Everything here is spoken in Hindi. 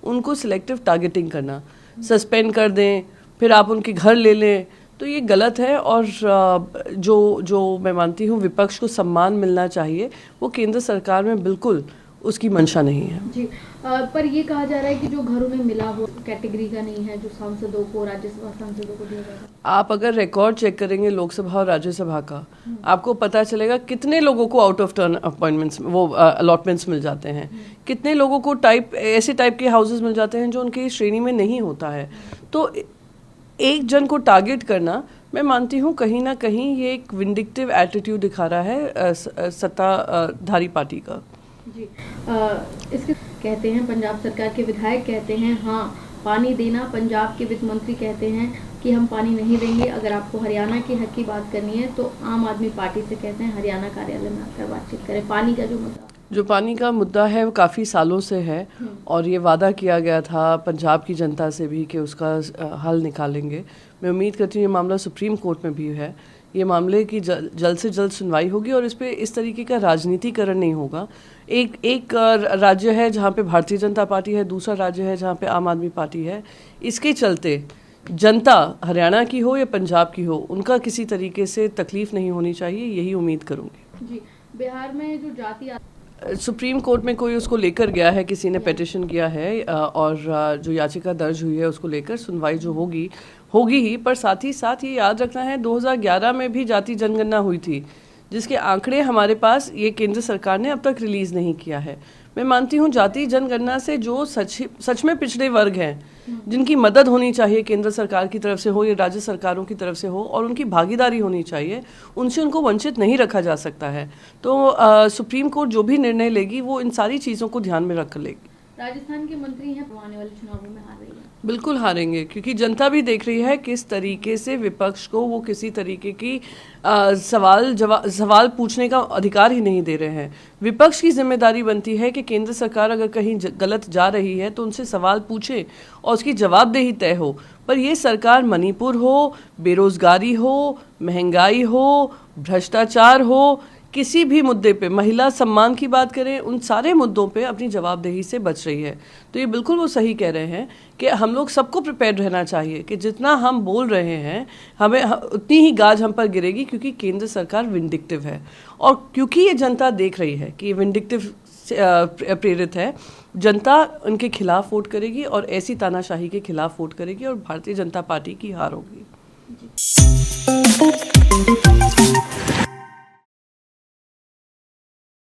उनको सिलेक्टिव टारगेटिंग करना, सस्पेंड कर दें, फिर आप उनके घर ले लें, तो ये गलत है। और जो मैं मानती हूँ विपक्ष को सम्मान मिलना चाहिए, वो केंद्र सरकार में बिल्कुल उसकी मंशा नहीं है जी। पर ये कहा जा रहा है कि जो घरों में मिला वो कैटेगरी का नहीं है, जो सांसदों को, राज्यसभा सांसदों को दिया जाएगा। आप अगर रिकॉर्ड चेक करेंगे लोकसभा और राज्यसभा का, आपको पता चलेगा कितने लोगों को आउट ऑफ टर्न अपॉइंटमेंट्स वो अलॉटमेंट्स मिल जाते हैं, कितने लोगों को ऐसे टाइप के हाउसेस मिल जाते हैं जो उनकी श्रेणी में नहीं होता है। तो एक जन को टारगेट करना, मैं मानती हूँ कहीं ना कहीं ये एक विंडिक्टिव एटीट्यूड दिखा रहा है सत्ताधारी पार्टी का। जी। इसके कहते हैं पंजाब सरकार के विधायक कहते हैं हाँ पानी देना, पंजाब के वित्त मंत्री कहते हैं कि हम पानी नहीं देंगे। अगर आपको हरियाणा के हक की बात करनी है तो आम आदमी पार्टी से कहते हैं हरियाणा कार्यालय में आकर बातचीत करें। पानी का जो पानी का मुद्दा है वो काफ़ी सालों से है, और ये वादा किया गया था पंजाब की जनता से भी कि उसका हल निकालेंगे। मैं उम्मीद करती हूँ ये मामला सुप्रीम कोर्ट में भी है, ये मामले की जल्द से जल्द सुनवाई होगी और इस पे इस तरीके का राजनीतिकरण नहीं होगा। एक राज्य है जहाँ पे भारतीय जनता पार्टी है, दूसरा राज्य है जहाँ पे आम आदमी पार्टी है। इसके चलते जनता हरियाणा की हो या पंजाब की हो, उनका किसी तरीके से तकलीफ नहीं होनी चाहिए, यही उम्मीद करूँगी। जी। बिहार में जो जाति सुप्रीम कोर्ट में कोई उसको लेकर गया है, किसी ने पिटिशन किया है, और जो याचिका दर्ज हुई है उसको लेकर सुनवाई जो होगी ही। पर साथ ही साथ ये याद रखना है 2011 में भी जाति जनगणना हुई थी, जिसके आंकड़े हमारे पास ये केंद्र सरकार ने अब तक रिलीज़ नहीं किया है। मैं मानती हूँ जाति जनगणना से जो सच में पिछड़े वर्ग हैं, जिनकी मदद होनी चाहिए केंद्र सरकार की तरफ से हो या राज्य सरकारों की तरफ से हो, और उनकी भागीदारी होनी चाहिए, उनसे उनको वंचित नहीं रखा जा सकता है। तो सुप्रीम कोर्ट जो भी निर्णय लेगी वो इन सारी चीज़ों को ध्यान में रख लेगी। राजस्थान के मंत्री हैं, आने वाले चुनावों में हार रही है। बिल्कुल हारेंगे, क्योंकि जनता भी देख रही है किस तरीके से विपक्ष को वो किसी तरीके की सवाल पूछने का अधिकार ही नहीं दे रहे हैं। विपक्ष की जिम्मेदारी बनती है कि केंद्र सरकार अगर कहीं गलत जा रही है तो उनसे सवाल पूछे और उसकी जवाबदेही तय हो। पर ये सरकार मणिपुर हो, बेरोजगारी हो, महंगाई हो, भ्रष्टाचार हो, किसी भी मुद्दे पे, महिला सम्मान की बात करें, उन सारे मुद्दों पे अपनी जवाबदेही से बच रही है। तो ये बिल्कुल वो सही कह रहे हैं कि हम लोग सबको प्रिपेयर्ड रहना चाहिए कि जितना हम बोल रहे हैं हमें उतनी ही गाज हम पर गिरेगी, क्योंकि केंद्र सरकार विंडिक्टिव है। और क्योंकि ये जनता देख रही है कि ये विंडिक्टिव प्रेरित है, जनता उनके खिलाफ वोट करेगी और ऐसी तानाशाही के खिलाफ वोट करेगी और भारतीय जनता पार्टी की हार होगी।